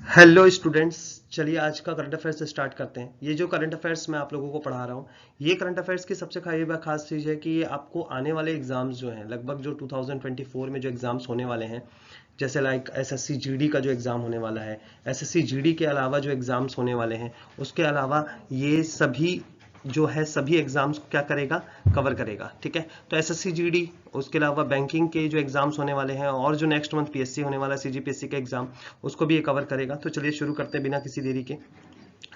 Hello students. चलिए आज का करंट अफेयर्स से स्टार्ट करते हैं। ये जो करंट अफेयर्स मैं आप लोगों को पढ़ा रहा हूँ, ये करंट अफेयर्स की सबसे खास चीज़ है कि ये आपको आने वाले एग्जाम्स जो हैं, लगभग जो 2024 में जो एग्जाम्स होने वाले हैं, जैसे लाइक एसएससी जीडी का जो एग्ज़ाम होने वाला है, एसएससी जीडी के अलावा जो एग्ज़ाम्स होने वाले हैं, उसके अलावा ये सभी जो है सभी एग्जाम्स को क्या करेगा, कवर करेगा। ठीक है, तो एसएससी जीडी, उसके अलावा बैंकिंग के जो एग्जाम्स होने वाले हैं और जो नेक्स्ट मंथ पीएससी होने वाला है, सीजीपीएससी का एग्जाम, उसको भी ये कवर करेगा। तो चलिए शुरू करते हैं बिना किसी देरी के।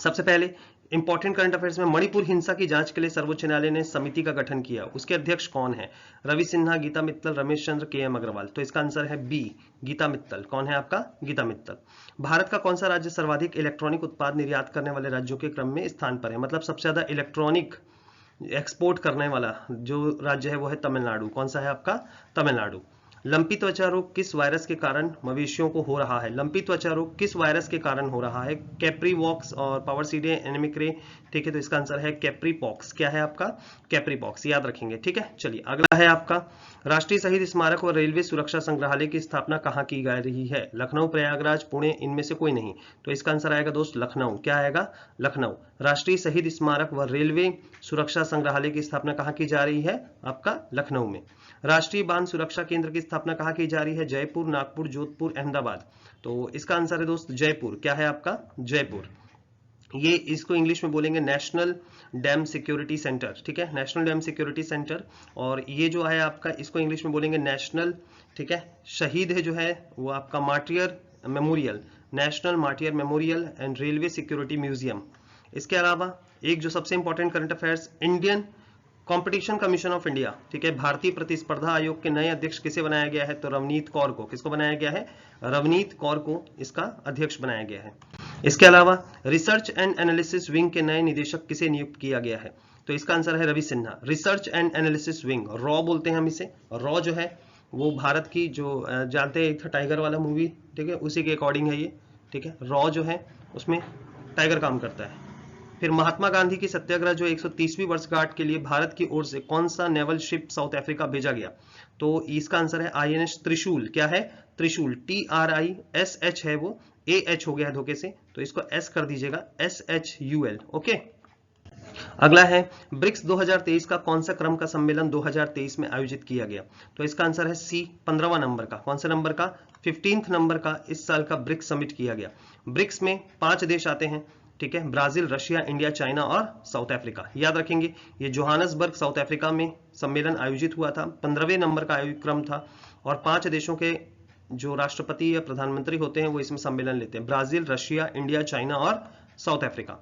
सबसे पहले इंपॉर्टेंट करंट अफेयर्स में मणिपुर हिंसा की जांच के लिए सर्वोच्च न्यायालय ने समिति का गठन किया। उसके अध्यक्ष कौन है? रवि सिन्हा, गीता मित्तल, रमेश चंद्र, के एम अग्रवाल। तो इसका आंसर है बी, गीता मित्तल। कौन है आपका? गीता मित्तल। भारत का कौन सा राज्य सर्वाधिक इलेक्ट्रॉनिक उत्पाद निर्यात करने वाले राज्यों के क्रम में स्थान पर है? मतलब सबसे ज्यादा इलेक्ट्रॉनिक एक्सपोर्ट करने वाला जो राज्य है वो है तमिलनाडु। कौन सा है आपका? तमिलनाडु। लंपी त्वचा रोग किस वायरस के कारण मवेशियों को हो रहा है? लंपी त्वचा रोग किस वायरस के कारण हो रहा है? कैप्रीवॉक्स और पावरसीडे एनेमिक रे। ठीक है, तो इसका आंसर है कैप्रीपॉक्स। क्या है आपका? कैप्रीपॉक्स, याद रखेंगे। ठीक है, चलिए अगला है आपका राष्ट्रीय शहीद स्मारक और रेलवे सुरक्षा संग्रहालय की स्थापना कहाँ की जा रही है? लखनऊ, प्रयागराज, पुणे, इनमें से कोई नहीं। तो इसका आंसर आएगा दोस्त लखनऊ। क्या आएगा? लखनऊ। राष्ट्रीय शहीद स्मारक व रेलवे सुरक्षा संग्रहालय की स्थापना कहाँ की जा रही है? आपका लखनऊ में। राष्ट्रीय बांध सुरक्षा केंद्र की स्थापना कहाँ की जा रही है? जयपुर, नागपुर, जोधपुर, अहमदाबाद। तो इसका आंसर है दोस्त जयपुर। क्या है आपका? जयपुर। ये इसको इंग्लिश में बोलेंगे नेशनल डैम सिक्योरिटी सेंटर। ठीक है, नेशनल डैम सिक्योरिटी सेंटर। और ये जो है आपका, इसको इंग्लिश में बोलेंगे नेशनल, ठीक है, शहीद है जो है वो आपका martyr memorial, national martyr memorial and railway security museum. इसके अलावा एक जो सबसे important current affairs, Indian competition commission of India, ठीक है, भारतीय प्रतिस्पर्धा आयोग के नए अध्यक्ष किसे बनाया गया है? तो रवनीत कौर को। किसको बनाया गया है? रवनीत कौर को इसका अध्यक्ष बनाया गया है। इसके अलावा रिसर्च एंड एनालिसिस विंग के नए निदेशक किसे नियुक्त किया गया है? तो इसका आंसर है Ravi Sinha. Research and analysis wing, रॉ बोलते हैं हम इसे। रॉ जो है वो भारत की जो जानते हैं, एक था टाइगर वाला मूवी, ठीक है, उसी के अकॉर्डिंग है ये। ठीक है, रॉ जो है उसमें टाइगर काम करता है। फिर महात्मा गांधी की सत्याग्रह जो 130वीं वर्षगांठ के लिए भारत की ओर से कौन सा नेवल शिप साउथ अफ्रीका भेजा गया? तो इसका आंसर है आईएनएस त्रिशूल। क्या है? त्रिशूल। TRISH है वो, AH हो गया है धोखे से, तो इसको S कर दीजिएगा, SHUL। ओके, अगला है ब्रिक्स 2023 का कौन सा क्रम का सम्मेलन 2023 में आयोजित किया गया? तो इसका आंसर है सी, 15वां नंबर का। कौन से नंबर का? 15th नंबर का इस साल का ब्रिक्स समिट किया गया। ब्रिक्स में 5 देश आते हैं, ठीक है, ब्राजील, रशिया, इंडिया, चाइना और साउथ अफ्रीका। याद रखेंगे, ये जोहानसबर्ग साउथ अफ्रीका में सम्मेलन आयोजित हुआ था। 15वें नंबर का क्रम था और 5 देशों के जो राष्ट्रपति या प्रधानमंत्री होते हैं वो इसमें सम्मेलन लेते हैं, ब्राजील, रशिया, इंडिया, चाइना और साउथ अफ्रीका।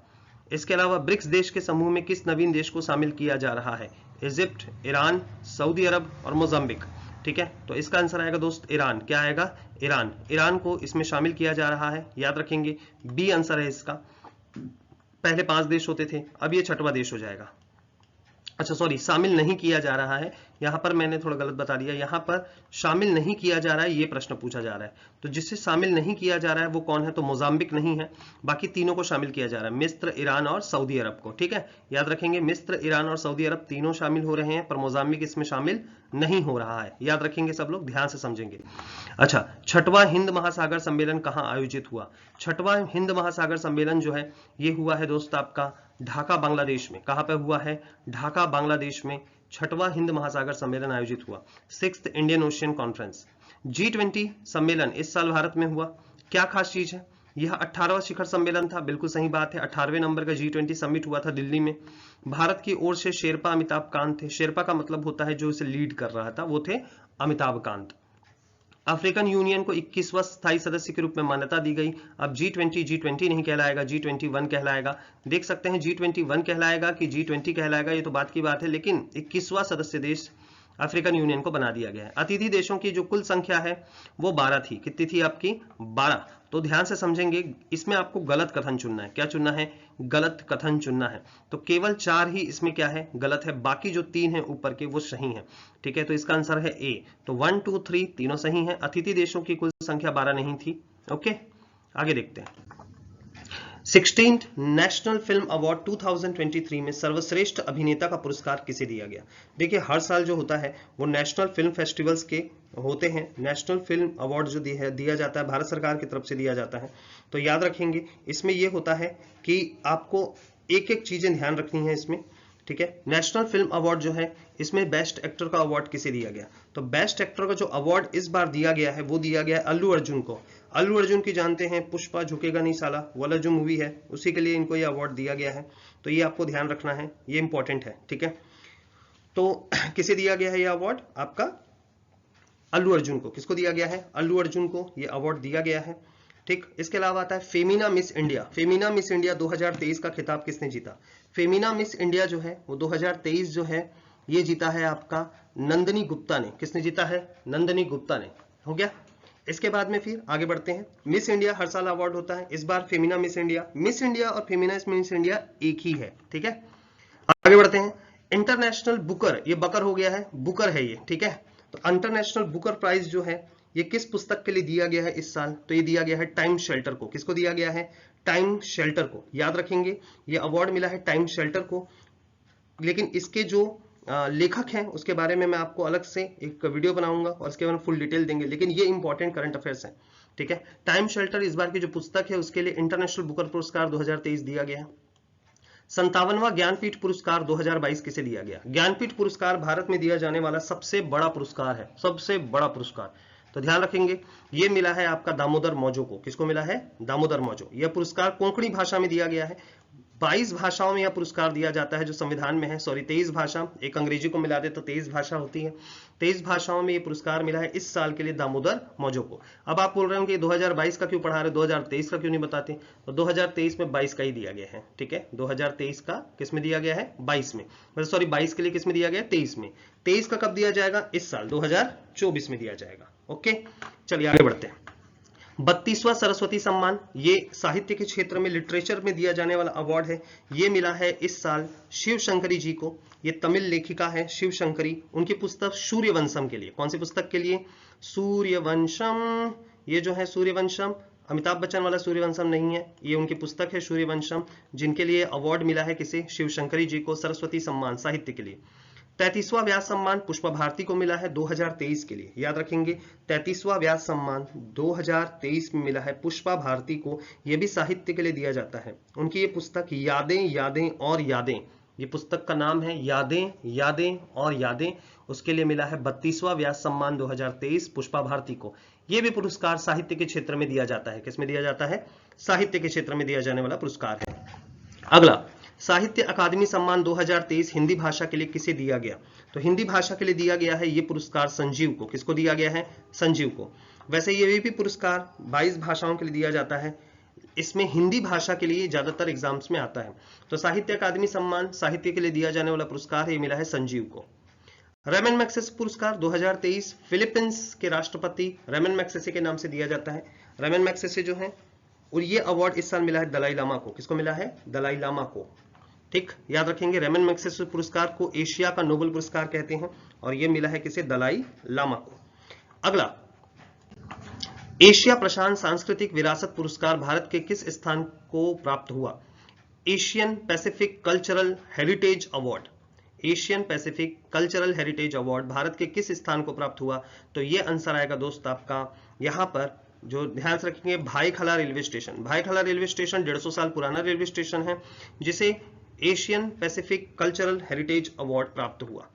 इसके अलावा ब्रिक्स देश के समूह में किस नवीन देश को शामिल किया जा रहा है? इजिप्ट, ईरान, सऊदी अरब और मोजाम्बिक। ठीक है, तो इसका आंसर आएगा दोस्त ईरान। क्या आएगा? ईरान। ईरान को इसमें शामिल किया जा रहा है, याद रखेंगे, बी आंसर है इसका। पहले 5 देश होते थे, अब ये 6वां देश हो जाएगा। अच्छा सॉरी, शामिल नहीं किया जा रहा है, यहां पर मैंने थोड़ा गलत बता दिया। यहां पर शामिल नहीं किया जा रहा है, ये प्रश्न पूछा जा रहा है। तो जिससे शामिल नहीं किया जा रहा है वो कौन है? तो मोजाम्बिक नहीं है, बाकी तीनों को शामिल किया जा रहा है, मिस्र, ईरान और सऊदी अरब को। ठीक है, याद रखेंगे, मिस्र, ईरान और सऊदी अरब तीनों शामिल हो रहे हैं, पर मोजाम्बिक इसमें शामिल नहीं हो रहा है। याद रखेंगे, सब लोग ध्यान से समझेंगे। अच्छा, 6वां हिंद महासागर सम्मेलन कहां आयोजित हुआ? 6वां हिंद महासागर सम्मेलन जो है ये हुआ है दोस्त आपका ढाका, बांग्लादेश में। कहां पे हुआ है? ढाका, बांग्लादेश में 6वां हिंद महासागर सम्मेलन आयोजित हुआ, 6th Indian ocean conference. G20 सम्मेलन इस साल भारत में हुआ, क्या खास चीज है? यह 18वां शिखर सम्मेलन था, बिल्कुल सही बात है। 18वें नंबर का G20 समिट हुआ था दिल्ली में। भारत की ओर से शेरपा अमिताभ कांत थे। शेरपा का मतलब होता है जो इसे लीड कर रहा था, वो थे अमिताभ कांत। अफ्रीकन यूनियन को 21वां स्थायी सदस्य के रूप में मान्यता दी गई। अब G20 नहीं कहलाएगा, G21 कहलाएगा। देख सकते हैं G21 कहलाएगा कि G20 कहलाएगा, ये तो बात की बात है, लेकिन 21वां सदस्य देश अफ्रीकन यूनियन को बना दिया गया है। अतिथि देशों की जो कुल संख्या है वो 12 थी। कितनी थी आपकी? 12। तो ध्यान से समझेंगे, इसमें आपको गलत कथन चुनना है। क्या चुनना है? गलत कथन चुनना है। तो केवल 4 ही इसमें क्या है? गलत है, बाकी जो 3 है ऊपर के वो सही है। ठीक है, तो इसका आंसर है ए। तो 1 2 3 तीनों सही है। अतिथि देशों की कुल संख्या 12 नहीं थी। ओके, आगे देखते हैं। 16th नेशनल फिल्म अवार्ड 2023 में सर्वश्रेष्ठ अभिनेता का पुरस्कार किसे दिया गया? देखिए हर साल जो होता है वो नेशनल फिल्म फेस्टिवल्स के होते हैं, नेशनल फिल्म अवार्ड जो दिया जाता है भारत सरकार की तरफ से दिया जाता है। तो याद रखेंगे इसमें ये होता है कि आपको एक एक चीजें ध्यान रखनी है इसमें, ठीक है। नेशनल फिल्म अवार्ड जो है इसमें बेस्ट एक्टर का अवार्ड किसे दिया गया? तो बेस्ट एक्टर का जो अवार्ड इस बार दिया गया है वो दिया गया है अल्लू अर्जुन को। अल्लू अर्जुन की जानते हैं पुष्पा झुकेगा नहीं साला वाला जो मूवी है उसी के लिए इनको ये अवार्ड दिया गया है। तो ये आपको ध्यान रखना है, ये इंपॉर्टेंट है, ठीक है। तो किसे दिया गया है ये अवार्ड? आपका अल्लू अर्जुन को। किसको दिया गया है? अल्लू अर्जुन को ये अवार्ड दिया गया है, ठीक। इसके अलावा आता है Femina miss India. Femina miss India 2023 का खिताब किसने जीता? फेमिना मिस इंडिया जो है वो 2023 जो है ये जीता है आपका नंदनी गुप्ता ने। किसने जीता है? नंदनी गुप्ता ने। हो गया। इसके बाद में फिर आगे बढ़ते हैं। मिस इंडिया हर साल अवार्ड होता है, इस बार फेमिना मिस इंडिया और फेमिना मिस इंडिया एक ही है, ठीक है। आगे बढ़ते हैं। इंटरनेशनल बुकर, ये बकर हो गया है, बुकर है ये, ठीक है। तो इंटरनेशनल बुकर प्राइज जो है ये किस पुस्तक के लिए दिया गया है इस साल? तो ये दिया गया है टाइम शेल्टर को। किसको दिया गया है? टाइम शेल्टर को। याद रखेंगे ये अवार्ड मिला है टाइम शेल्टर को, लेकिन इसके जो लेखक हैं उसके बारे में मैं आपको अलग से एक वीडियो बनाऊंगा और इसके बारे में फुल डिटेल देंगे, लेकिन ये इंपॉर्टेंट करंट अफेयर्स है, ठीक है। टाइम शेल्टर इस बार की जो पुस्तक है उसके लिए इंटरनेशनल बुकर पुरस्कार 2023 दिया गया है। 57वां ज्ञानपीठ पुरस्कार 2022 किसे दिया गया? ज्ञानपीठ पुरस्कार भारत में दिया जाने वाला सबसे बड़ा पुरस्कार है, सबसे बड़ा पुरस्कार। तो ध्यान रखेंगे ये मिला है आपका दामोदर मौजो को। किसको मिला है? दामोदर मौजो। यह पुरस्कार कोंकणी भाषा में दिया गया है। 22 भाषाओं में यह पुरस्कार दिया जाता है जो संविधान में है, सॉरी 23 भाषा, एक अंग्रेजी को मिला दे तो 23 भाषा होती है। 23 भाषाओं में यह पुरस्कार मिला है इस साल के लिए दामोदर मौजो को। अब आप बोल रहे हो कि 2022 का क्यों पढ़ा रहे, 2023 का क्यों नहीं बताते? तो 2023 में 22 का ही दिया गया है, ठीक है। 2023 का किस में दिया गया है? 22 में, मतलब सॉरी 22 के लिए किस में दिया गया है? 23 में। 23 का कब दिया जाएगा? इस साल 2024 में दिया जाएगा। ओके, चलिए आगे बढ़ते हैं। 32वां सरस्वती सम्मान, ये साहित्य के क्षेत्र में लिटरेचर में दिया जाने वाला अवार्ड है। ये मिला है इस साल शिव शंकरी जी को। ये तमिल लेखिका है शिव शंकरी, उनकी पुस्तक सूर्यवंशम के लिए। कौन सी पुस्तक के लिए? सूर्यवंशम। ये जो है सूर्यवंशम अमिताभ बच्चन वाला सूर्यवंशम नहीं है, ये उनकी पुस्तक है सूर्यवंशम, जिनके लिए अवार्ड मिला है किसे? शिव शंकरी जी को, सरस्वती सम्मान साहित्य के लिए। 33वां व्यास सम्मान पुष्पा भारती को मिला है 2023 के लिए। याद रखेंगे 33वां व्यास सम्मान 2023 में मिला है पुष्पा भारती को। यह भी साहित्य के लिए दिया जाता है। उनकी ये पुस्तक यादें यादें और यादें, ये पुस्तक का नाम है यादें यादें और यादें, उसके लिए मिला है 32वां व्यास सम्मान 2023 पुष्पा भारती को। यह भी पुरस्कार साहित्य के क्षेत्र में दिया जाता है। किसमें दिया जाता है? साहित्य के क्षेत्र में दिया जाने वाला पुरस्कार है। अगला, साहित्य अकादमी सम्मान 2023 हिंदी भाषा के लिए किसे दिया गया? तो हिंदी भाषा के लिए दिया गया है ये पुरस्कार संजीव को। किसको दिया गया है? संजीव को। वैसे ये भी पुरस्कार 22 भाषाओं के लिए दिया जाता है, इसमें हिंदी भाषा के लिए ज्यादातर एग्जाम्स में आता है। तो साहित्य अकादमी सम्मान साहित्य के लिए दिया जाने वाला पुरस्कार है, ये मिला है संजीव को। रेमन मैग्सेसे पुरस्कार 2023 फिलीपींस के राष्ट्रपति रेमन मैग्सेसे के नाम से दिया जाता है। रेमन मैग्सेसे जो है, और ये अवार्ड इस साल मिला है दलाई लामा को। किसको मिला है? दलाई लामा को, ठीक। याद रखेंगे रेमन मैग्सेसे पुरस्कार को एशिया का नोबेल पुरस्कार कहते हैं और यह मिला है किसे? दलाई लामा को। अगला, एशिया प्रशांत सांस्कृतिक विरासत पुरस्कार भारत के किस स्थान को प्राप्त हुआ? Asian Pacific cultural heritage award. Asian Pacific cultural heritage award Bharat के किस स्थान को प्राप्त हुआ? तो ये आंसर आएगा दोस्त आपका यहां पर, जो ध्यान से रखेंगे, Byculla railway station. Byculla railway station 150 साल पुराना रेलवे स्टेशन है जिसे Asian Pacific cultural heritage award प्राप्त हुआ।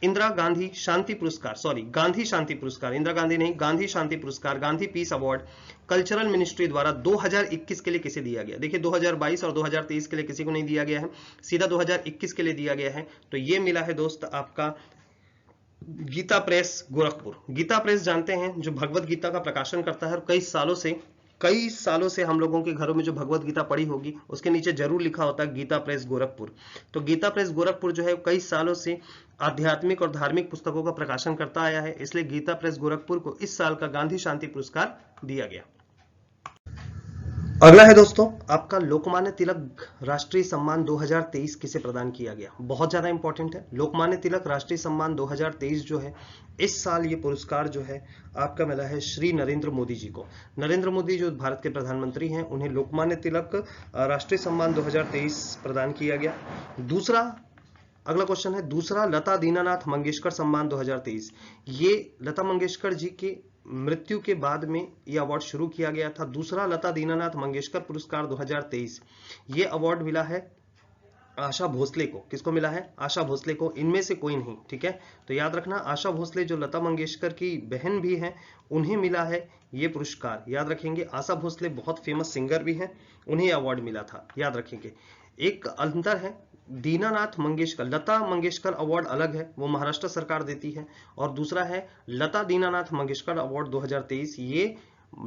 इंदिरा गांधी शांति पुरस्कार, सॉरी गांधी शांति पुरस्कार, इंदिरा गांधी नहीं, गांधी शांति पुरस्कार, Gandhi peace award cultural ministry द्वारा 2021 के लिए किसे दिया गया? देखिए 2022 और 2023 के लिए किसी को नहीं दिया गया है, सीधा 2021 के लिए दिया गया है। तो ये मिला है दोस्त आपका गीता प्रेस गोरखपुर। गीता प्रेस जानते हैं जो भगवत गीता का प्रकाशन करता है, और कई सालों से हम लोगों के घरों में जो भगवत गीता पढ़ी होगी उसके नीचे जरूर लिखा होता है गीता प्रेस गोरखपुर। तो गीता प्रेस गोरखपुर जो है कई सालों से आध्यात्मिक और धार्मिक पुस्तकों का प्रकाशन करता आया है, इसलिए गीता प्रेस गोरखपुर को इस साल का गांधी शांति पुरस्कार दिया गया। अगला है दोस्तों आपका लोकमान्य तिलक राष्ट्रीय सम्मान 2023 किसे प्रदान किया गया। बहुत ज्यादा इंपॉर्टेंट है। लोकमान्य तिलक राष्ट्रीय सम्मान 2023 जो है, इस साल ये पुरस्कार जो है आपका मिला है श्री नरेंद्र मोदी जी को। नरेंद्र मोदी जो भारत के प्रधानमंत्री हैं, उन्हें लोकमान्य तिलक राष्ट्रीय सम्मान 2023 प्रदान किया गया। दूसरा अगला क्वेश्चन है, दूसरा लता दीनानाथ मंगेशकर सम्मान 2023। ये लता मंगेशकर जी की मृत्यु के बाद में यह अवार्ड शुरू किया गया था। दूसरा लता दीनानाथ मंगेशकर पुरस्कार 2023, ये अवार्ड मिला है आशा भोसले को। किसको मिला है? आशा भोसले को। इनमें से कोई नहीं, ठीक है। तो याद रखना, आशा भोसले जो लता मंगेशकर की बहन भी हैं, उन्हें मिला है ये पुरस्कार। याद रखेंगे, आशा भोसले बहुत फेमस सिंगर भी हैं, उन्हें अवार्ड मिला था। याद रखेंगे। एक अंतर है, दीनानाथ मंगेशकर, लता मंगेशकर अवार्ड अलग है, वो महाराष्ट्र सरकार देती है, और दूसरा है लता दीनानाथ मंगेशकर अवार्ड 2023, ये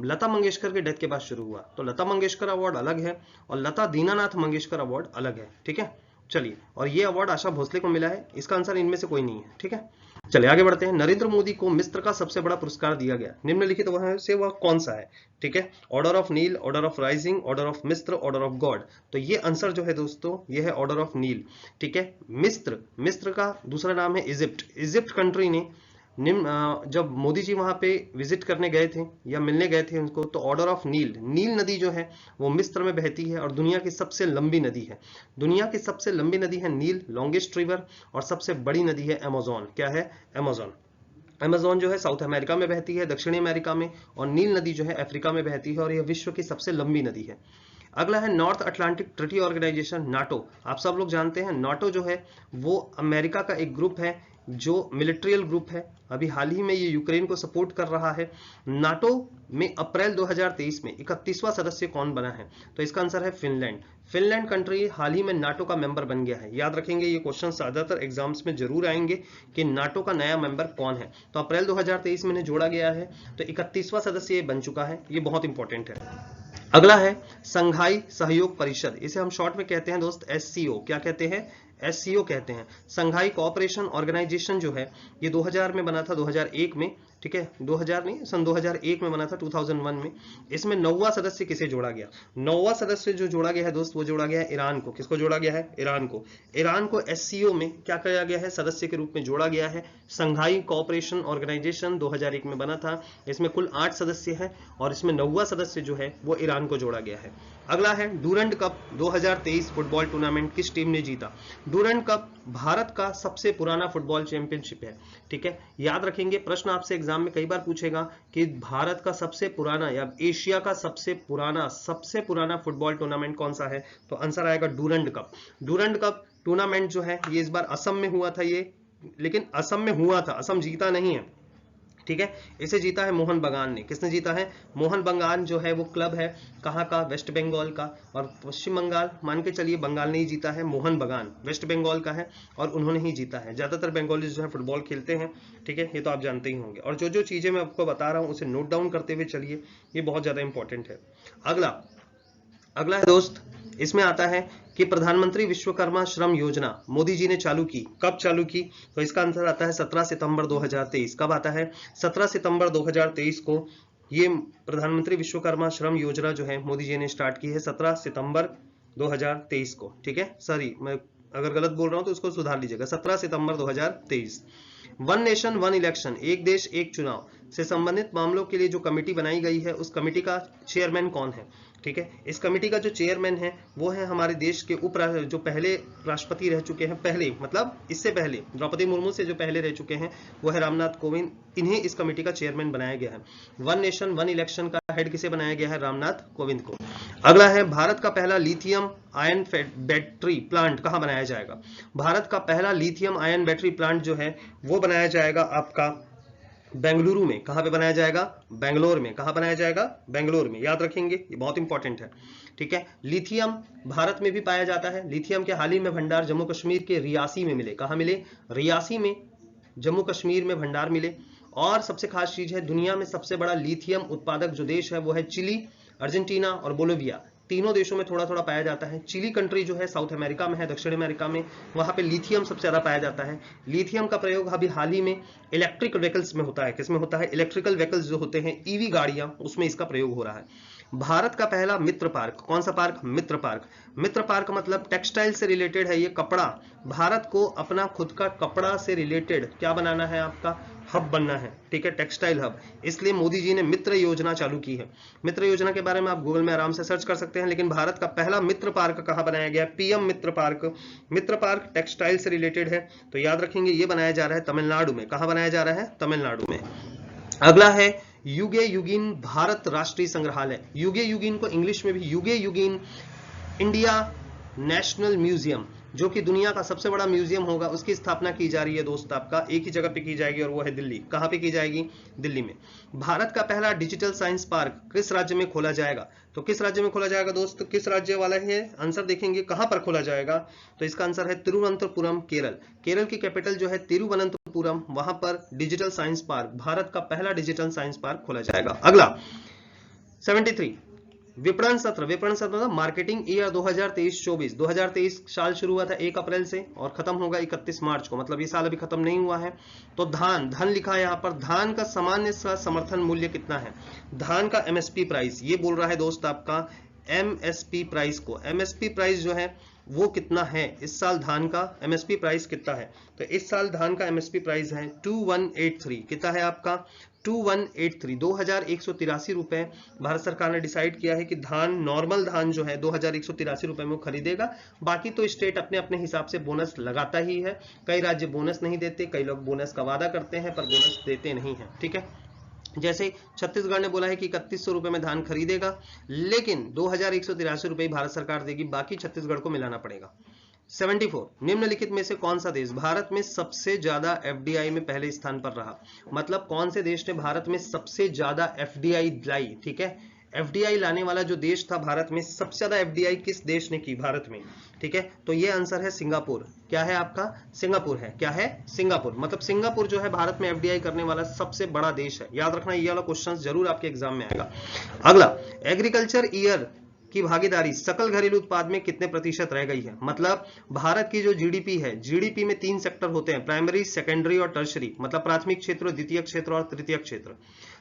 लता मंगेशकर के डेथ के बाद शुरू हुआ। तो लता मंगेशकर अवार्ड अलग है और लता दीनानाथ मंगेशकर अवार्ड अलग है, ठीक है। चलिए, और ये अवार्ड आशा भोसले को मिला है। इसका आंसर इनमें से कोई नहीं है, ठीक है। चलिए आगे बढ़ते हैं। नरेंद्र मोदी को मिस्र का सबसे बड़ा पुरस्कार दिया गया, निम्नलिखित वह से वह कौन सा है, ठीक है। Order of Nile, order of rising, order of मिस्र, ऑर्डर ऑफ गॉड। तो ये आंसर जो है दोस्तों, ये है ऑर्डर ऑफ नील, ठीक है। मिस्र का दूसरा नाम है इजिप्ट। इजिप्ट कंट्री ने जब मोदी जी वहां पे विजिट करने गए थे या मिलने गए थे उनको, तो ऑर्डर ऑफ नील, नील नदी जो है वो मिस्र में बहती है और दुनिया की सबसे लंबी नदी है। दुनिया की सबसे लंबी नदी है नील, लॉन्गेस्ट रिवर, और सबसे बड़ी नदी है अमेज़न। क्या है? अमेज़न। अमेज़न जो है साउथ अमेरिका में बहती है, दक्षिणी अमेरिका में, और नील नदी जो है अफ्रीका में बहती है, और यह विश्व की सबसे लंबी नदी है। अगला है North Atlantic Treaty Organization, NATO. आप सब लोग जानते हैं नाटो जो है वो अमेरिका का एक ग्रुप है, जो मिलिट्रियल ग्रुप है। अभी हाल ही में ये यूक्रेन को सपोर्ट कर रहा है। नाटो में अप्रैल 2023 में 31वां सदस्य कौन बना है? तो इसका आंसर है फिनलैंड। फिनलैंड कंट्री हाल ही में नाटो का मेंबर बन गया है। याद रखेंगे, ये क्वेश्चन ज्यादातर एग्जाम्स में जरूर आएंगे कि नाटो का नया मेंबर कौन है। तो अप्रैल 2023 में जोड़ा गया है, तो 31वां सदस्य ये बन चुका है। ये बहुत इंपॉर्टेंट है। अगला है संघाई सहयोग परिषद, इसे हम शॉर्ट में कहते हैं दोस्त एससीओ। क्या कहते हैं? एससीओ कहते हैं। संघाई कोऑपरेशन ऑर्गेनाइजेशन जो है ये 2000 में बना था, 2001 में, ठीक है। 2000 नहीं, सन 2001 में बना था, 2001 में। इसमें 9वां सदस्य किसे जोड़ा गया? 9वां सदस्य जो जोड़ा गया है दोस्त, वो जोड़ा गया है ईरान को। किसको जोड़ा गया है? ईरान को। ईरान को एससीओ में क्या किया गया है? सदस्य के रूप में जोड़ा गया है। संघाई कोऑपरेशन ऑर्गेनाइजेशन 2001 में बना था। इसमें कुल 8 सदस्य हैं और इसमें 9वां सदस्य जो है वो ईरान को जोड़ा गया है। अगला है डूरंड कप 2023 फुटबॉल टूर्नामेंट किस टीम ने जीता? डूरंड कप भारत का सबसे पुराना फुटबॉल चैंपियनशिप है, ठीक है। याद रखेंगे, प्रश्न आपसे एग्जाम में कई बार पूछेगा कि भारत का सबसे पुराना या एशिया का सबसे पुराना फुटबॉल टूर्नामेंट कौन सा है? तो आंसर आएगा Durand cup. Durand cup tournament जो है ये इस बार असम में हुआ था, ये लेकिन असम में हुआ था, असम जीता नहीं है, ठीक है। इसे जीता है मोहन बगान ने। किसने जीता है? मोहन बगान जो है वो क्लब है कहाँ का? वेस्ट बंगाल का। और पश्चिम बंगाल, मान के चलिए बंगाल ने ही जीता है, मोहन बगान वेस्ट बंगाल का है और उन्होंने ही जीता है। ज्यादातर बंगालीज जो है फुटबॉल खेलते हैं, ठीक है, ये तो आप जानते ही होंगे। और जो जो चीजें मैं आपको बता रहा हूँ उसे नोट डाउन करते हुए चलिए, ये बहुत ज्यादा इंपॉर्टेंट है। अगला है दोस्त, इसमें आता है कि प्रधानमंत्री विश्वकर्मा श्रम योजना मोदी जी ने चालू की। कब चालू की? तो इसका आंसर आता है 17 सितंबर 2023। कब आता है? 17 सितंबर 2023 को ये प्रधानमंत्री विश्वकर्मा श्रम योजना जो है मोदी जी ने स्टार्ट की है 17 सितंबर 2023 को, ठीक है। सॉरी, मैं अगर गलत बोल रहा हूं तो उसको सुधार लीजिएगा, 17 सितंबर 2023। वन नेशन वन इलेक्शन, एक देश एक चुनाव से संबंधित मामलों के लिए जो कमेटी बनाई गई है, उस कमेटी का चेयरमैन कौन है? ठीक है, इस कमेटी का जो चेयरमैन है वो है हमारे देश के जो पहले राष्ट्रपति रह चुके हैं, पहले मतलब इससे पहले द्रौपदी मुर्मू से जो पहले रह चुके हैं, वो है रामनाथ कोविंद। इन्हें इस कमेटी का चेयरमैन बनाया गया है। वन नेशन वन इलेक्शन का हेड किसे बनाया गया है? रामनाथ कोविंद को। अगला है भारत का पहला लिथियम आयन बैटरी प्लांट कहां बनाया जाएगा? भारत का पहला लिथियम आयन बैटरी प्लांट जो है वो बनाया जाएगा आपका बेंगलुरु में। कहां पे बनाया जाएगा? बेंगलोर में। कहां बनाया जाएगा? बेंगलोर में। याद रखेंगे, ये बहुत इंपॉर्टेंट है, ठीक है। लिथियम भारत में भी पाया जाता है। लिथियम के हाल ही में भंडार जम्मू कश्मीर के रियासी में मिले। कहां मिले? रियासी में, जम्मू कश्मीर में भंडार मिले। और सबसे खास चीज है, दुनिया में सबसे बड़ा लिथियम उत्पादक जो देश है वो है चिली, अर्जेंटीना और बोलिविया। तीनों देशों में थोड़ा थोड़ा पाया जाता है। चिली कंट्री जो है साउथ अमेरिका में है, दक्षिण अमेरिका में, वहां पे लिथियम सबसे ज्यादा पाया जाता है। लिथियम का प्रयोग अभी हाल ही में इलेक्ट्रिक व्हीकल्स में होता है। किसमें होता है? इलेक्ट्रिकल व्हीकल्स जो होते हैं, ईवी गाड़ियां, उसमें इसका प्रयोग हो रहा है। भारत का पहला मित्र पार्क, कौन सा पार्क? मित्र पार्क। मित्र पार्क मतलब टेक्सटाइल से रिलेटेड है ये, कपड़ा। भारत को अपना खुद का कपड़ा से रिलेटेड क्या बनाना है? आपका हब बनना है, ठीक है, टेक्सटाइल हब। इसलिए मोदी जी ने मित्र योजना चालू की है। मित्र योजना के बारे में आप गूगल में आराम से सर्च कर सकते हैं। लेकिन भारत का पहला मित्र पार्क कहां बनाया गया? पीएम मित्र पार्क। मित्र पार्क टेक्सटाइल से रिलेटेड है, तो याद रखेंगे ये बनाया जा रहा है तमिलनाडु में। कहां बनाया जा रहा है? तमिलनाडु में। अगला है युगे युगीन भारत राष्ट्रीय संग्रहालय। युगे युगीन को इंग्लिश में भी युगे युगीन इंडिया नेशनल म्यूजियम, जो कि दुनिया का सबसे बड़ा म्यूजियम होगा, उसकी स्थापना की जा रही है दोस्त आपका एक ही जगह पे की जाएगी, और वो है दिल्ली। कहां पे की जाएगी? दिल्ली में। भारत का पहला डिजिटल साइंस पार्क किस राज्य में खोला जाएगा? तो किस राज्य में खोला जाएगा दोस्त? किस राज्य वाला है आंसर? देखेंगे कहां पर खोला जाएगा, तो इसका आंसर है तिरुवनंतपुरम, केरल। केरल की कैपिटल जो है तिरुवनंतपुरम, वहां पर डिजिटल साइंस पार्क, भारत का पहला डिजिटल साइंस पार्क खोला जाएगा। अगला 73 विपणन सत्र। विपणन सत्र मतलब मार्केटिंग ईयर 2023-24। 2023 साल शुरू हुआ था 1 अप्रैल से और खत्म होगा 31 मार्च को, मतलब ये साल अभी खत्म नहीं हुआ है। तो धन लिखा है यहाँ पर। धान का सामान्य समर्थन मूल्य कितना है? धान का एमएसपी प्राइस, ये बोल रहा है दोस्त आपका एमएसपी प्राइस को। एमएसपी प्राइस जो है वो कितना है इस साल? धान का एमएसपी प्राइस कितना है? तो इस साल धान का एमएसपी प्राइस है 2183। कितना है आपका? 2183, 2183 रुपए भारत सरकार ने डिसाइड किया है कि धान, नॉर्मल धान जो है 2183 रुपए में वो खरीदेगा। बाकी तो स्टेट अपने अपने हिसाब से बोनस लगाता ही है। कई राज्य बोनस नहीं देते, कई लोग बोनस का वादा करते हैं पर बोनस देते नहीं है, ठीक है। जैसे छत्तीसगढ़ ने बोला है कि 3100 रुपए में धान खरीदेगा, लेकिन 2183 रुपए भारत सरकार देगी, बाकी छत्तीसगढ़ को मिलाना पड़ेगा। 74 निम्नलिखित में से कौन सा देश भारत में सबसे ज्यादा एफडीआई में पहले स्थान पर रहा? मतलब कौन से देश ने भारत में सबसे ज्यादा एफडीआई लाई, ठीक है। एफडीआई लाने वाला जो देश था भारत में, सबसे ज्यादा एफडीआई किस देश ने की भारत में, ठीक है। तो ये आंसर है सिंगापुर। क्या है आपका? सिंगापुर है। क्या है? सिंगापुर। मतलब सिंगापुर जो है भारत में एफडीआई करने वाला सबसे बड़ा देश है। याद रखना, ये वाला क्वेश्चन जरूर आपके एग्जाम में आएगा। अगला, एग्रीकल्चर ईयर की भागीदारी सकल घरेलू उत्पाद में कितने प्रतिशत रह गई है? मतलब भारत की जो जीडीपी है, जीडीपी में 3 सेक्टर होते हैं, प्राइमरी, सेकेंडरी और टर्शरी, मतलब प्राथमिक क्षेत्र, द्वितीय क्षेत्र और तृतीय क्षेत्र।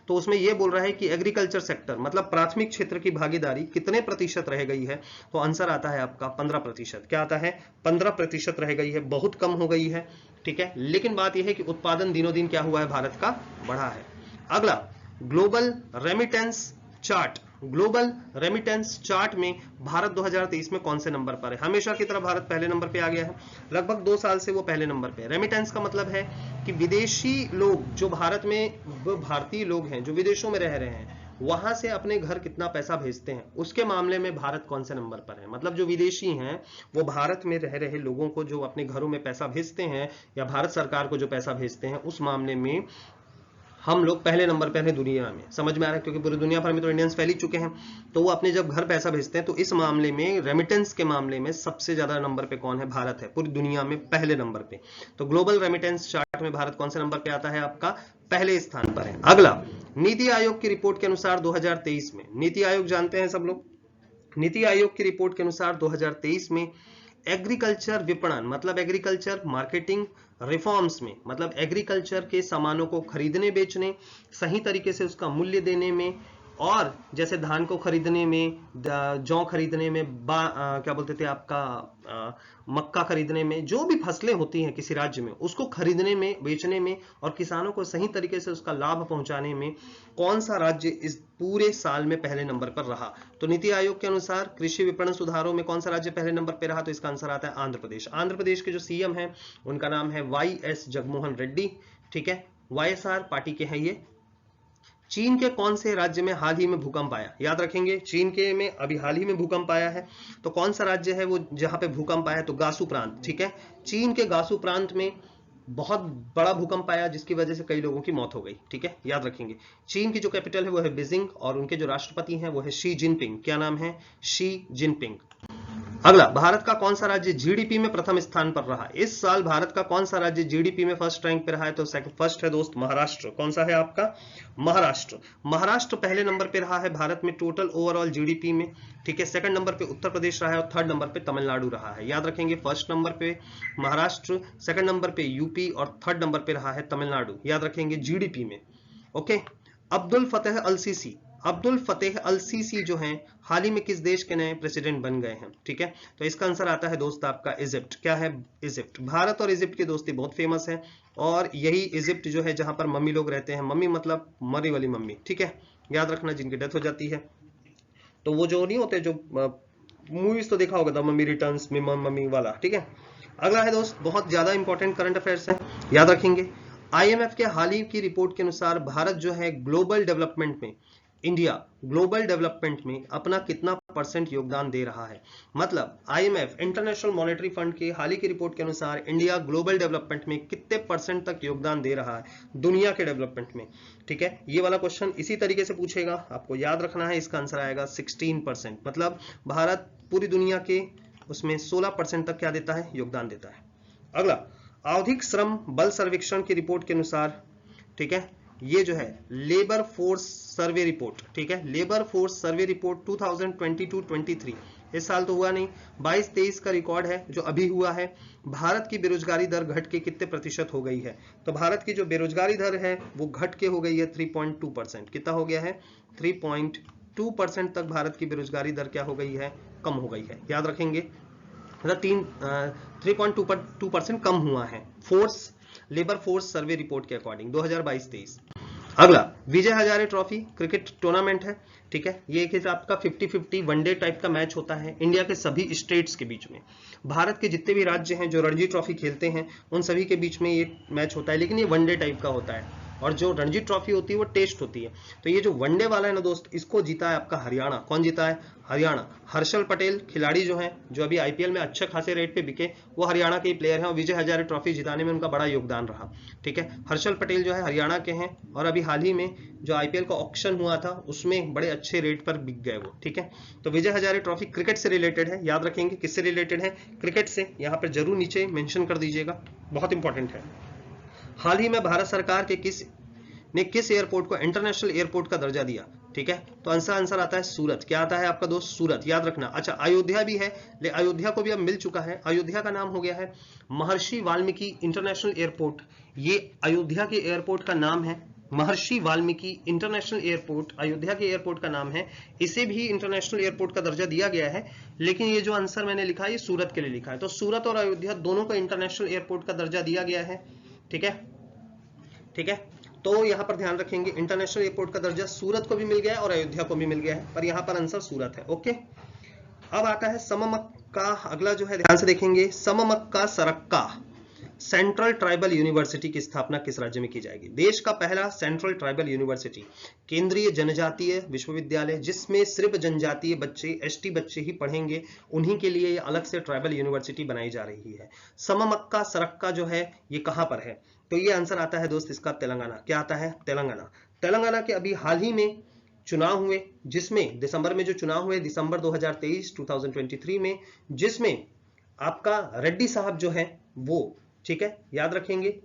तो उसमें यह बोल रहा है कि एग्रीकल्चर सेक्टर मतलब प्राथमिक क्षेत्र की भागीदारी कितने प्रतिशत रह गई है? तो आंसर आता है आपका 15%। क्या आता है? 15% रह गई है, बहुत कम हो गई है, ठीक है। लेकिन बात यह है कि उत्पादन दिनों दिन क्या हुआ है? भारत का बढ़ा है। अगला, global remittance chart. Global remittance chart में भारत 2023 में कौन से नंबर पर है? हमेशा की तरह भारत पहले नंबर पे आ गया है। लगभग 2 साल से वो पहले नंबर पे है। रेमिटेंस का मतलब है कि विदेशी लोग जो भारत में, वो भारतीय लोग हैं जो विदेशों में रह रहे हैं, वहां से अपने घर कितना पैसा भेजते हैं, उसके मामले में भारत कौन से नंबर पर है? मतलब जो विदेशी हैं वो भारत में रह रहे लोगों को जो अपने घरों में पैसा भेजते हैं या भारत सरकार को जो पैसा भेजते हैं, उस मामले में हम लोग पहले नंबर पे हैं दुनिया में। समझ में आ रहा है? क्योंकि पूरी दुनिया भर में तो इंडियंस फैल ही चुके हैं, तो वो अपने जब घर पैसा भेजते हैं, तो इस मामले में रेमिटेंस के मामले में सबसे ज्यादा नंबर पे कौन है? भारत है, पूरी दुनिया में पहले नंबर पे। तो ग्लोबल रेमिटेंस चार्ट में भारत कौन से नंबर पे आता है? आपका पहले स्थान पर है। अगला, नीति आयोग की रिपोर्ट के अनुसार 2023 में, नीति आयोग जानते हैं सब लोग, नीति आयोग की रिपोर्ट के अनुसार 2023 में एग्रीकल्चर विपणन मतलब एग्रीकल्चर मार्केटिंग रिफॉर्म्स में, मतलब एग्रीकल्चर के सामानों को खरीदने बेचने, सही तरीके से उसका मूल्य देने में, और जैसे धान को खरीदने में, जौ खरीदने में, क्या बोलते थे आपका मक्का खरीदने में, जो भी फसलें होती हैं किसी राज्य में, उसको खरीदने में, बेचने में और किसानों को सही तरीके से उसका लाभ पहुंचाने में कौन सा राज्य इस पूरे साल में पहले नंबर पर रहा? तो नीति आयोग के अनुसार कृषि विपणन सुधारों में कौन सा राज्य पहले नंबर पर रहा? तो इसका आंसर आता है आंध्र प्रदेश। आंध्र प्रदेश के जो सीएम हैं उनका नाम है वाईएस जगनमोहन रेड्डी, ठीक है, वाईएसआर पार्टी के हैं ये। चीन के कौन से राज्य में हाल ही में भूकंप आया? याद रखेंगे, चीन के में अभी हाल ही में भूकंप आया है, तो कौन सा राज्य है वो जहां पे भूकंप आया? तो गासू प्रांत, ठीक है। चीन के गासू प्रांत में बहुत बड़ा भूकंप आया जिसकी वजह से कई लोगों की मौत हो गई, ठीक है, याद रखेंगे। चीन की जो कैपिटल है वो है बीजिंग और उनके जो राष्ट्रपति हैं वो है शी जिनपिंग। क्या नाम है? Xi Jinping. अगला, भारत का कौन सा राज्य जीडीपी में प्रथम स्थान पर रहा? इस साल भारत का कौन सा राज्य जीडीपी में फर्स्ट रैंक पे रहा है? तो फर्स्ट है दोस्त महाराष्ट्र। कौन सा है आपका? महाराष्ट्र। महाराष्ट्र पहले नंबर पे रहा है भारत में टोटल ओवरऑल जीडीपी में, ठीक है। सेकंड नंबर पे उत्तर प्रदेश रहा है और थर्ड नंबर पे तमिलनाडु रहा है। याद रखेंगे, फर्स्ट नंबर पे महाराष्ट्र, सेकंड नंबर पे यूपी और थर्ड नंबर पे रहा है तमिलनाडु। याद रखेंगे जीडीपी में, ओके। अब्दुल फतेह अल सीसी अब्दुल फतेह अल सीसी जो हैं हाल ही में किस देश के नए प्रेसिडेंट बन गए हैं? ठीक है, तो इसका आंसर आता है दोस्त आपका इजिप्ट। क्या है? इजिप्ट। भारत और इजिप्ट की दोस्ती बहुत फेमस है और यही इजिप्ट जो है जहां पर मम्मी लोग रहते हैं। मम्मी मतलब मरी वाली मम्मी, ठीक है, याद रखना, जिनकी डेथ हो जाती है। तो वो जो नहीं होते, जो मूवीज तो देखा होगा, द मम्मी रिटर्न्स, मम्मी वाला, ठीक है। अगला है दोस्त, बहुत ज्यादा इंपॉर्टेंट करंट अफेयर्स है, याद रखेंगे। आईएमएफ के हाल ही की रिपोर्ट के अनुसार भारत जो है ग्लोबल डेवलपमेंट में, इंडिया ग्लोबल डेवलपमेंट में अपना कितना परसेंट योगदान दे रहा है? मतलब आईएमएफ, इंटरनेशनल मॉनेटरी फंड की हाल ही की रिपोर्ट के अनुसार इंडिया ग्लोबल डेवलपमेंट में कितने परसेंट तक योगदान दे रहा है दुनिया के डेवलपमेंट में? ठीक है, ये वाला क्वेश्चन इसी तरीके से पूछेगा, आपको याद रखना है। इसका आंसर आएगा 16%। मतलब भारत पूरी दुनिया के उसमें 16% तक क्या देता है? योगदान देता है। अगला, आवधिक श्रम बल सर्वेक्षण की रिपोर्ट के अनुसार, ठीक है, ये जो है लेबर फोर्स सर्वे रिपोर्ट, ठीक है, लेबर फोर्स सर्वे रिपोर्ट 2022-23, इस साल तो हुआ नहीं, 22-23 का रिकॉर्ड है जो अभी हुआ है। भारत की बेरोजगारी दर घट के कितने प्रतिशत हो गई है? तो भारत की जो बेरोजगारी दर है वो घट के हो गई है 3.2%। कितना हो गया है? 3.2% तक भारत की बेरोजगारी दर क्या हो गई है? कम हो गई है, याद रखेंगे। मतलब 3.2% कम हुआ है लेबर फोर्स सर्वे रिपोर्ट के अकॉर्डिंग 2022-23। अगला, Vijay Hazare trophy cricket tournament है, ठीक है, ये एक हिसाब का 50-50 वनडे टाइप का मैच होता है इंडिया के सभी स्टेट्स के बीच में। भारत के जितने भी राज्य हैं जो रणजी ट्रॉफी खेलते हैं उन सभी के बीच में ये मैच होता है, लेकिन ये वनडे टाइप का होता है। और जो रणजी ट्रॉफी होती है वो टेस्ट होती है। तो ये जो वनडे वाला है ना दोस्त, इसको जीता है आपका हरियाणा। कौन जीता है? हरियाणा। हर्षल पटेल खिलाड़ी जो हैं, जो अभी आईपीएल में अच्छे खासे रेट पे बिके, वो हरियाणा के ही प्लेयर हैं और विजय हजारे ट्रॉफी जिताने में उनका बड़ा योगदान रहा। ठीक है, हर्षल पटेल जो है हरियाणा के हैं और अभी हाल ही में जो आईपीएल का ऑक्शन हुआ था उसमें बड़े अच्छे रेट पर बिक गए वो। ठीक है, तो विजय हजारे ट्रॉफी क्रिकेट से रिलेटेड है, याद रखेंगे। किससे रिलेटेड है? क्रिकेट से। यहाँ पर जरूर नीचे मेंशन कर दीजिएगा, बहुत इंपॉर्टेंट है। हाल ही में भारत सरकार के किस एयरपोर्ट को इंटरनेशनल एयरपोर्ट का दर्जा दिया? ठीक है, तो आंसर आता है सूरत। क्या आता है आपका दोस्त? सूरत, याद रखना। अच्छा, अयोध्या भी है, ले अयोध्या को भी अब मिल चुका है। अयोध्या का नाम हो गया है महर्षि वाल्मीकि इंटरनेशनल एयरपोर्ट। ये अयोध्या के एयरपोर्ट का नाम है, महर्षि वाल्मीकि इंटरनेशनल एयरपोर्ट अयोध्या के एयरपोर्ट का नाम है। इसे भी इंटरनेशनल एयरपोर्ट का दर्जा दिया गया है, लेकिन ये जो आंसर मैंने लिखा है ये सूरत के लिए लिखा है। तो सूरत और अयोध्या दोनों को इंटरनेशनल एयरपोर्ट का दर्जा दिया गया है। ठीक है, ठीक है, तो यहां पर ध्यान रखेंगे इंटरनेशनल एयरपोर्ट का दर्जा सूरत को भी मिल गया है और अयोध्या को भी मिल गया है, पर यहां पर आंसर सूरत है। ओके, अब आता है सममक्का। अगला जो है ध्यान से देखेंगे, सममक्का सरक्का सेंट्रल ट्राइबल यूनिवर्सिटी की स्थापना किस राज्य में की जाएगी? देश का पहला सेंट्रल ट्राइबल यूनिवर्सिटी, केंद्रीय जनजातीय विश्वविद्यालय, जिसमें सिर्फ जनजातीय बच्चे, एसटी बच्चे ही पढ़ेंगे, उन्हीं के लिए अलग से ट्राइबल यूनिवर्सिटी बनाई जा रही है। सममक्का सरक्का जो है ये कहां पर है? तो ये आंसर आता है दोस्त इसका तेलंगाना। क्या आता है? तेलंगाना। तेलंगाना के अभी हाल ही में चुनाव हुए, जिसमें दिसंबर में जो चुनाव हुए, दिसंबर 2023 में, जिसमें आपका रेड्डी साहब जो है वो, ठीक है, याद रखेंगे,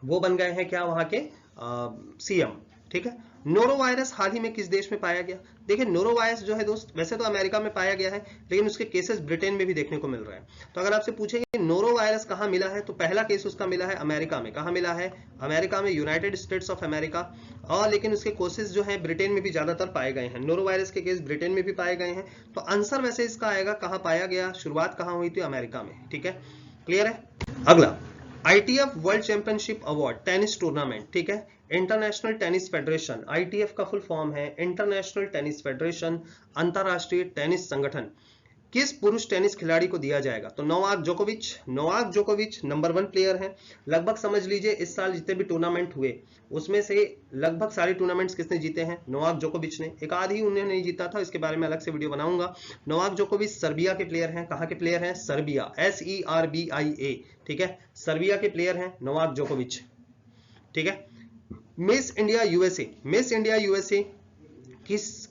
वो बन गए हैं क्या? वहां के सीएम। ठीक है, नोरोवायरस हाल ही में किस देश में पाया गया? देखिए, नोरोवायरस जो है दोस्त वैसे तो अमेरिका में पाया गया है, लेकिन उसके केसेस ब्रिटेन में भी देखने को मिल रहा है। तो अगर आपसे पूछेंगे नोरोवायरस कहां मिला है, तो पहला केस उसका मिला है अमेरिका में। कहां मिला है? अमेरिका में, यूनाइटेड स्टेट्स ऑफ अमेरिका। और लेकिन उसके केसेस जो है ब्रिटेन में भी ज्यादातर पाए गए हैं। नोरोवायरस के केस ब्रिटेन में भी पाए गए हैं। तो आंसर वैसे इसका आएगा कहां पाया गया, शुरुआत कहां हुई थी? अमेरिका में। ठीक है, क्लियर है। अगला, ITF world championship award tennis tournament, ठीक है, इंटरनेशनल टेनिस फेडरेशन, आईटीएफ का फुल फॉर्म है इंटरनेशनल टेनिस फेडरेशन, अंतरराष्ट्रीय टेनिस संगठन, किस पुरुष टेनिस खिलाड़ी को दिया जाएगा? तो नोवाक जोकोविच नंबर 1 प्लेयर हैं। लगभग समझ लीजिए इस साल जितने भी टूर्नामेंट हुए उसमें से लगभग सारे टूर्नामेंट्स किसने जीते हैं? नोवाक जोकोविच ने। एक आध ही उन्हें नहीं जीता था, इसके बारे में अलग से वीडियो बनाऊंगा। नोवाक जोकोविच सर्बिया के प्लेयर हैं। कहां के प्लेयर हैं? Serbia, SERBIA। ठीक है, सर्बिया के प्लेयर हैं नोवाक जोकोविच। ठीक है, मिस इंडिया यूएसए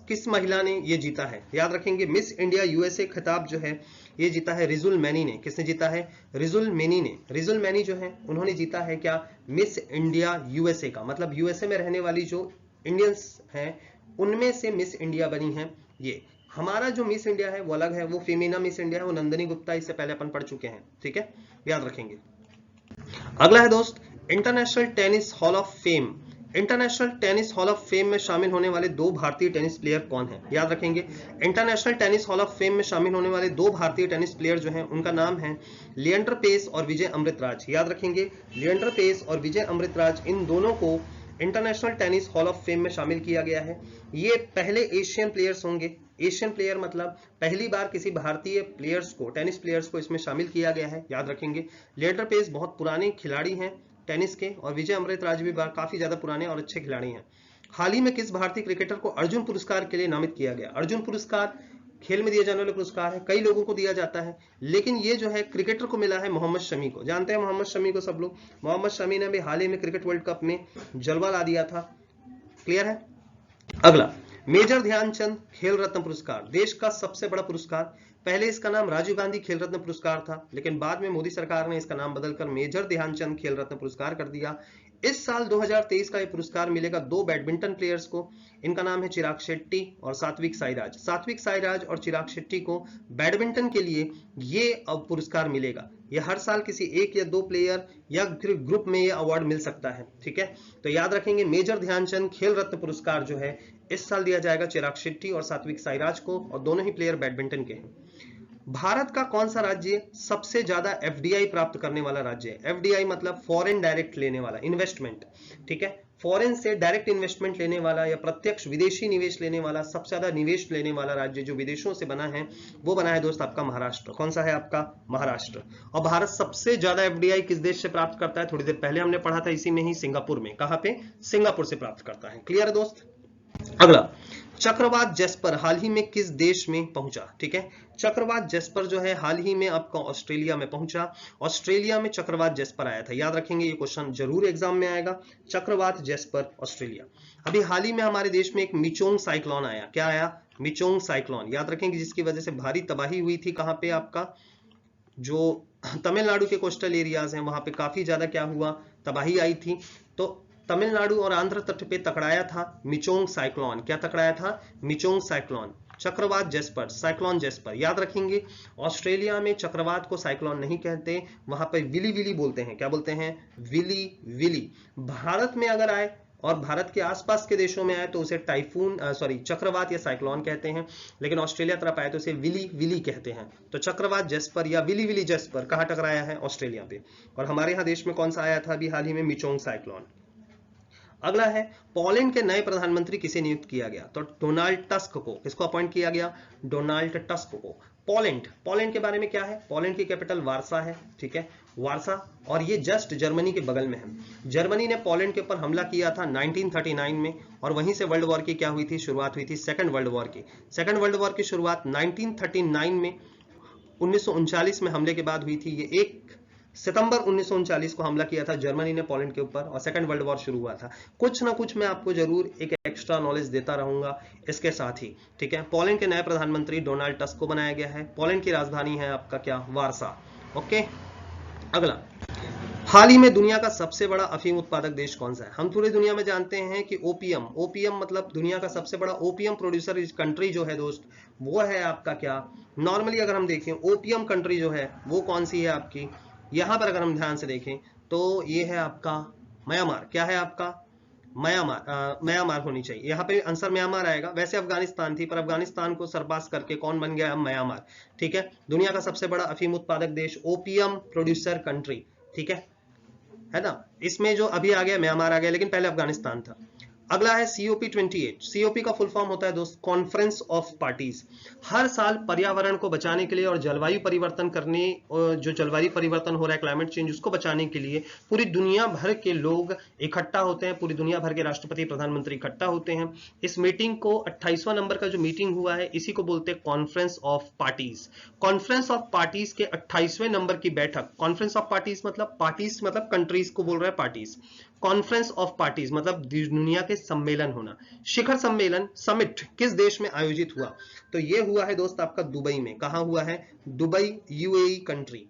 किस महिला ने ये जीता है? याद रखेंगे, मिस इंडिया यूएसए खिताब जो है ये जीता है रिजुल मैनी ने। किसने जीता है? रिजुल मैनी ने। रिजुल मैनी जो है उन्होंने जीता है क्या? मिस इंडिया यूएसए का मतलब यूएसए में रहने वाली जो इंडियंस हैं उनमें से मिस इंडिया बनी है ये। हमारा जो मिस इंडिया है वो अलग है, वो फेमिना मिस इंडिया है, वो नंदिनी गुप्ता, इससे पहले अपन पढ़ चुके हैं। ठीक है, याद रखेंगे। अगला है दोस्त, international tennis hall of fame international tennis hall of fame में शामिल होने वाले दो भारतीय टेनिस प्लेयर कौन हैं? याद रखेंगे, international tennis hall of fame में शामिल होने वाले दो भारतीय टेनिस प्लेयर जो हैं उनका नाम है लिएंडर पेस और विजय अमृतराज। याद रखेंगे, लिएंडर पेस और विजय अमृतराज, इन दोनों को international tennis hall of fame में शामिल किया गया है। ये पहले एशियन प्लेयर्स होंगे। एशियन प्लेयर मतलब पहली बार किसी भारतीय प्लेयर्स को, टेनिस प्लेयर्स को इसमें शामिल किया गया है। याद रखेंगे, लिएंडर पेस बहुत पुराने खिलाड़ी हैं टेनिस के, और विजय अमृतराज भी काफी ज्यादा पुराने और अच्छे खिलाड़ी हैं। हाल ही में किस भारतीय क्रिकेटर को अर्जुन पुरस्कार के लिए नामित किया गया? अर्जुन पुरस्कार खेल में दिए जाने वाले पुरस्कार है, कई लोगों को दिया जाता है, लेकिन ये जो है क्रिकेटर को मिला है मोहम्मद शमी को। जानते हैं मोहम्मद शमी को सब लोग। मोहम्मद शमी ने भी हाल ही में क्रिकेट वर्ल्ड कप में जलवा ला दिया था। क्लियर है? अगला, मेजर ध्यानचंद खेल रत्न पुरस्कार, देश का सबसे बड़ा पुरस्कार। पहले इसका नाम राजीव गांधी खेल रत्न पुरस्कार था, लेकिन बाद में मोदी सरकार ने इसका नाम बदलकर मेजर ध्यानचंद खेल रत्न पुरस्कार कर दिया। इस साल 2023 का ये पुरस्कार मिलेगा दो बैडमिंटन प्लेयर्स को। इनका नाम है चिराग शेट्टी और सात्विक साईराज। सात्विक साईराज और चिराग शेट्टी को बैडमिंटन के लिए ये पुरस्कार मिलेगा। ये हर साल किसी एक या दो प्लेयर या ग्रुप में ये अवार्ड मिल सकता है। ठीक है, तो याद रखेंगे मेजर ध्यानचंद खेल रत्न पुरस्कार जो है इस साल दिया जाएगा चिराग शेट्टी और सात्विक साईराज को, और दोनों ही प्लेयर बैडमिंटन के हैं। भारत का कौन सा राज्य सबसे ज्यादा एफडीआई प्राप्त करने वाला राज्य है? एफडीआई मतलब फॉरेन डायरेक्ट लेने वाला, इन्वेस्टमेंट। ठीक है, फॉरेन से डायरेक्ट इन्वेस्टमेंट लेने वाला या प्रत्यक्ष विदेशी निवेश लेने वाला, सबसे ज्यादा निवेश लेने वाला राज्य जो विदेशों से बना है वो बना है दोस्त आपका महाराष्ट्र। कौन सा है आपका? महाराष्ट्र। और भारत सबसे ज्यादा एफडीआई किस देश से प्राप्त करता है? थोड़ी देर पहले हमने पढ़ा था इसी में ही, सिंगापुर में। कहां पे? सिंगापुर से प्राप्त करता है। क्लियर है दोस्त? अगला, चक्रवात जैस्पर हाल ही में किस देश में पहुंचा? ठीक है, चक्रवात जैस्पर जो है हाल ही में आपका ऑस्ट्रेलिया में पहुंचा। ऑस्ट्रेलिया में चक्रवात जैस्पर आया था। याद रखेंगे, ये क्वेश्चन जरूर एग्जाम में आएगा। चक्रवात जैस्पर ऑस्ट्रेलिया। अभी हाल ही में हमारे देश में एक मिचोंग साइक्लोन आया। क्या आया? मिचोंग साइक्लोन। याद रखेंगे, जिसकी वजह से भारी तबाही हुई थी। कहां पे? आपका जो तमिलनाडु के कोस्टल एरियाज हैं वहां पे काफी ज्यादा क्या हुआ? तबाही आई थी। तो तमिलनाडु और आंध्र तट पे तकराया था मिचोंग साइक्लोन। क्या तकराया था? मिचोंग साइक्लोन। चक्रवात जैस्पर, साइक्लोन जैस्पर। याद रखेंगे, ऑस्ट्रेलिया में चक्रवात को साइक्लोन नहीं कहते, वहां पे विली विली बोलते हैं। क्या बोलते हैं? Willie Willie. भारत में अगर आए और भारत के आसपास के देशों में आए तो उसे टाइफून चक्रवात या साइक्लोन कहते हैं, लेकिन ऑस्ट्रेलिया तरफ आए तो उसे विली विली कहते हैं। तो चक्रवात जैस्पर या विली विली जैस्पर कहां टकराया है? ऑस्ट्रेलिया पे। और हमारे यहाँ देश में कौन सा आया था अभी हाल ही में? मिचोंग साइक्लोन। अगला है, पोलैंड के नए प्रधानमंत्री किसे नियुक्त किया गया? तो डोनाल्ड टस्क को। किसको अपॉइंट किया गया? डोनाल्ड टस्क को। पोलैंड, पोलैंड के बारे में क्या है? पोलैंड की कैपिटल वारसा है। ठीक है, वारसा, और ये जस्ट जर्मनी के बगल में है। जर्मनी ने पोलैंड के ऊपर हमला किया था 1939 में, और वहीं से वर्ल्ड वॉर की क्या हुई थी? शुरुआत हुई थी, सेकंड वर्ल्ड वॉर की। सेकंड वर्ल्ड वॉर की शुरुआत 1939 में, 1939 में हमले के बाद हुई थी। ये 1 सितंबर 1939 को हमला किया था जर्मनी ने पोलैंड के ऊपर, और सेकंड वर्ल्ड वॉर शुरू हुआ था। कुछ ना कुछ मैं आपको जरूर एक एक्स्ट्रा नॉलेज देता रहूंगा इसके साथ ही। ठीक है, पोलैंड के नए प्रधानमंत्री डोनाल्ड टस्क को बनाया गया है। पोलैंड की राजधानी है आपका क्या? वारसा। ओके, अगला, हाल ही में दुनिया का सबसे बड़ा अफीम उत्पादक देश कौन सा है? हम पूरी दुनिया में जानते हैं कि ओपीएम, ओपीएम मतलब दुनिया का सबसे बड़ा ओपीएम प्रोड्यूसर कंट्री जो है दोस्त, वो है आपका क्या? नॉर्मली अगर हम देखें ओपीएम कंट्री जो है वो कौन सी है आपकी? यहां पर अगर हम ध्यान से देखें तो ये है आपका म्यांमार। क्या है आपका? म्यांमार। म्यांमार होनी चाहिए, यहाँ पे आंसर म्यांमार आएगा। वैसे अफगानिस्तान थी, पर अफगानिस्तान को सरपास करके कौन बन गया? म्यांमार। ठीक है, दुनिया का सबसे बड़ा अफीम उत्पादक देश, ओपीएम प्रोड्यूसर कंट्री। ठीक है ना? इसमें जो अभी आ गया म्यांमार आ गया, लेकिन पहले अफगानिस्तान था। अगला है COP28। COP का फुल फॉर्म होता है दोस्त कॉन्फ्रेंस ऑफ पार्टीज। हर साल पर्यावरण को बचाने के लिए और जलवायु परिवर्तन करने, जो जलवायु परिवर्तन हो रहा है, क्लाइमेट चेंज, उसको बचाने के लिए पूरी दुनिया भर के लोग इकट्ठा होते हैं। पूरी दुनिया भर के राष्ट्रपति, प्रधानमंत्री इकट्ठा होते हैं। इस मीटिंग को 28वां नंबर का जो मीटिंग हुआ है इसी को बोलते हैं conference of parties. Conference of parties के 28वें नंबर की बैठक, कॉन्फ्रेंस ऑफ पार्टीज मतलब कंट्रीज को बोल रहा है पार्टीज। कॉन्फ्रेंस ऑफ पार्टीज मतलब दुनिया के सम्मेलन होना। शिखर सम्मेलन, समिट किस देश में आयोजित हुआ? तो ये हुआ है दोस्त आपका दुबई में। कहां हुआ है? Dubai, UAE country.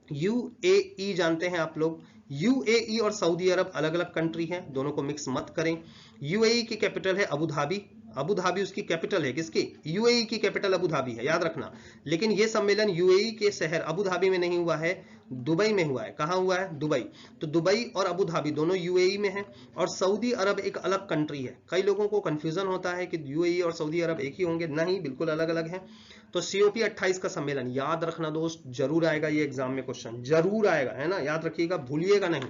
यूएई जानते हैं आप लोग। यूएई और सऊदी अरब अलग अलग कंट्री हैं, दोनों को मिक्स मत करें। यूएई की कैपिटल है अबू धाबी। अबू धाबी उसकी कैपिटल है, किसकी? यूएई की कैपिटल अबू धाबी है, याद रखना। लेकिन ये सम्मेलन यूएई के शहर अबू धाबी में नहीं हुआ है, दुबई में हुआ है। कहां हुआ है? दुबई। तो दुबई और अबू धाबी दोनों यूएई में है, और सऊदी अरब एक अलग कंट्री है। कई लोगों को कंफ्यूजन होता है कि यूएई और सऊदी अरब एक ही होंगे, नहीं, बिल्कुल अलग अलग है। तो COP 28 का सम्मेलन याद रखना दोस्त, जरूर आएगा ये एग्जाम में क्वेश्चन, जरूर आएगा, है ना, याद रखिएगा, भूलिएगा नहीं,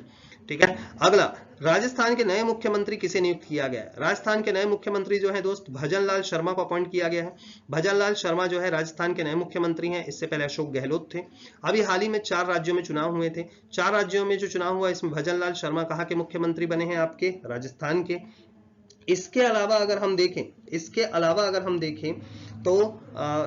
ठीक है। अगला, राजस्थान के नए मुख्यमंत्री किसे नियुक्त किया गया है? राजस्थान के नए मुख्यमंत्री जो है दोस्त, भजन लाल शर्मा को अपॉइंट किया गया है। भजन लाल शर्मा जो है राजस्थान के नए मुख्यमंत्री हैं। इससे पहले अशोक गहलोत थे। अभी हाल ही में 4 राज्यों में चुनाव हुए थे। 4 राज्यों में जो चुनाव हुआ, इसमें भजन लाल शर्मा कहाँ के मुख्यमंत्री बने हैं? आपके राजस्थान के। इसके अलावा अगर हम देखें तो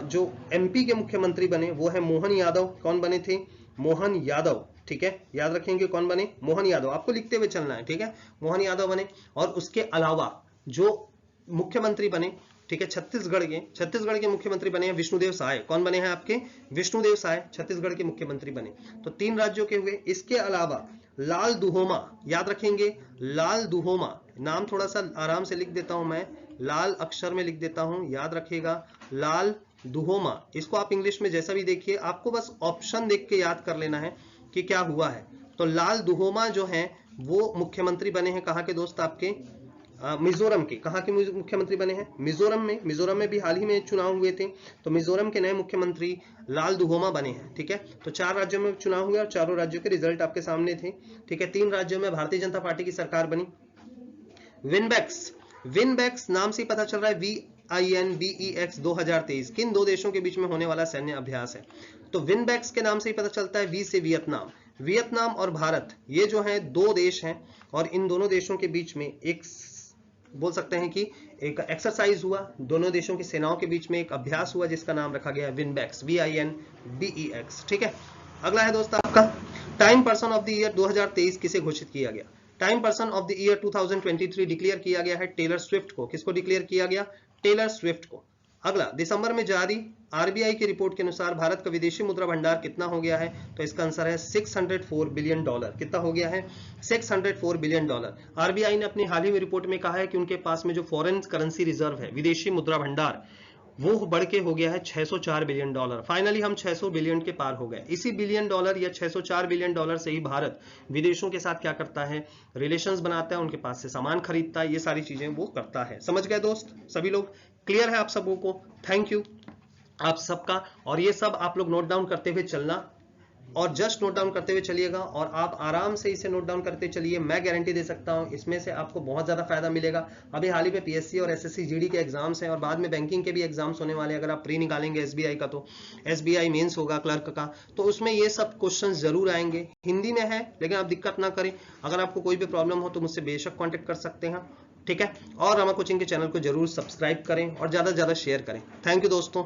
जो MP के मुख्यमंत्री बने वो है मोहन यादव। कौन बने थे? मोहन यादव, ठीक है, याद रखेंगे कौन बने? मोहन यादव, आपको लिखते हुए चलना है, ठीक है, मोहन यादव बने। और उसके अलावा जो मुख्यमंत्री बने, ठीक है, छत्तीसगढ़ के मुख्यमंत्री बने हैं विष्णुदेव साय। कौन बने हैं आपके? विष्णुदेव साय छत्तीसगढ़ के मुख्यमंत्री बने। तो 3 राज्यों के हुए। इसके अलावा लाल दुहोमा, याद रखेंगे, लाल दुहोमा, नाम थोड़ा सा आराम से लिख देता हूं मैं, लाल अक्षर में लिख देता हूं, याद रखिएगा, लाल दुहोमा। इसको आप इंग्लिश में जैसा भी देखिए, आपको बस ऑप्शन देख के याद कर लेना है कि क्या हुआ है। तो लाल दुहोमा जो है वो मुख्यमंत्री बने हैं कहाँ के दोस्त? आपके मिजोरम के। कहाँ के मुख्यमंत्री बने हैं? मिजोरम में। मिजोरम में भी हाल ही में चुनाव हुए थे, तो मिजोरम के नए मुख्यमंत्री लाल दुहोमा बने हैं, ठीक है। तो 4 राज्यों में चुनाव हुए और चारों राज्यों के रिजल्ट आपके सामने थे, ठीक है। 3 राज्यों में भारतीय जनता पार्टी की सरकार बनी। विनबैक्स नाम से पता चल रहा है, WINBEX 2023 किन 2 देशों के बीच में होने वाला सैन्य अभ्यास है? तो विनबैक्स के नाम से ही पता चलता है, वी से वियतनाम और भारत, ये जो है 2 देश हैं, और इन दोनों देशों के बीच में एक, बोल सकते हैं कि एक एक्सरसाइज हुआ, दोनों देशों की सेनाओं के बीच में एक अभ्यास हुआ जिसका नाम रखा गया विनबैक्स, WINBEX, ठीक है। अगला है दोस्त आपका, time person of the year 2023 किसे घोषित किया गया? Time person of the year 2023 declare किया गया है टेलर स्विफ्ट को। किसको डिक्लेयर किया गया? टेलर स्विफ्ट को। अगला, दिसंबर में जारी RBI की रिपोर्ट के अनुसार भारत का विदेशी मुद्रा भंडार कितना हो गया है? तो इसका आंसर है $604 बिलियन। कितना हो गया है? $604 बिलियन। RBI ने अपनी हाल ही में रिपोर्ट में कहा है कि उनके पास में जो फॉरेन करेंसी रिजर्व है, विदेशी मुद्रा भंडार, वो बढ़ के हो गया है $604 बिलियन। फाइनली हम 600 बिलियन के पार हो गए। इसी बिलियन डॉलर या $604 बिलियन से ही भारत विदेशों के साथ क्या करता है? रिलेशंस बनाता है, उनके पास से सामान खरीदता है, ये सारी चीजें वो करता है। समझ गए दोस्त? सभी लोग क्लियर है आप सबों को? थैंक यू आप सबका। और ये सब आप लोग नोट डाउन करते हुए चलना, और जस्ट नोट डाउन करते हुए चलिएगा, और आप आराम से इसे नोट डाउन करते चलिए। मैं गारंटी दे सकता हूं इसमें से आपको बहुत ज्यादा फायदा मिलेगा। अभी हाल ही में PSC और SSC GD के एग्जाम्स हैं, और बाद में बैंकिंग के भी एग्जाम्स होने वाले हैं। अगर आप प्री निकालेंगे SBI का, तो SBI मेंस होगा क्लर्क का, तो उसमें ये सब क्वेश्चन जरूर आएंगे। हिंदी में है, लेकिन आप दिक्कत ना करें। अगर आपको कोई भी प्रॉब्लम हो तो मुझसे बेशक कॉन्टेक्ट कर सकते हैं, ठीक है। और रमा कोचिंग के चैनल को जरूर सब्सक्राइब करें और ज्यादा से ज्यादा शेयर करें। थैंक यू दोस्तों।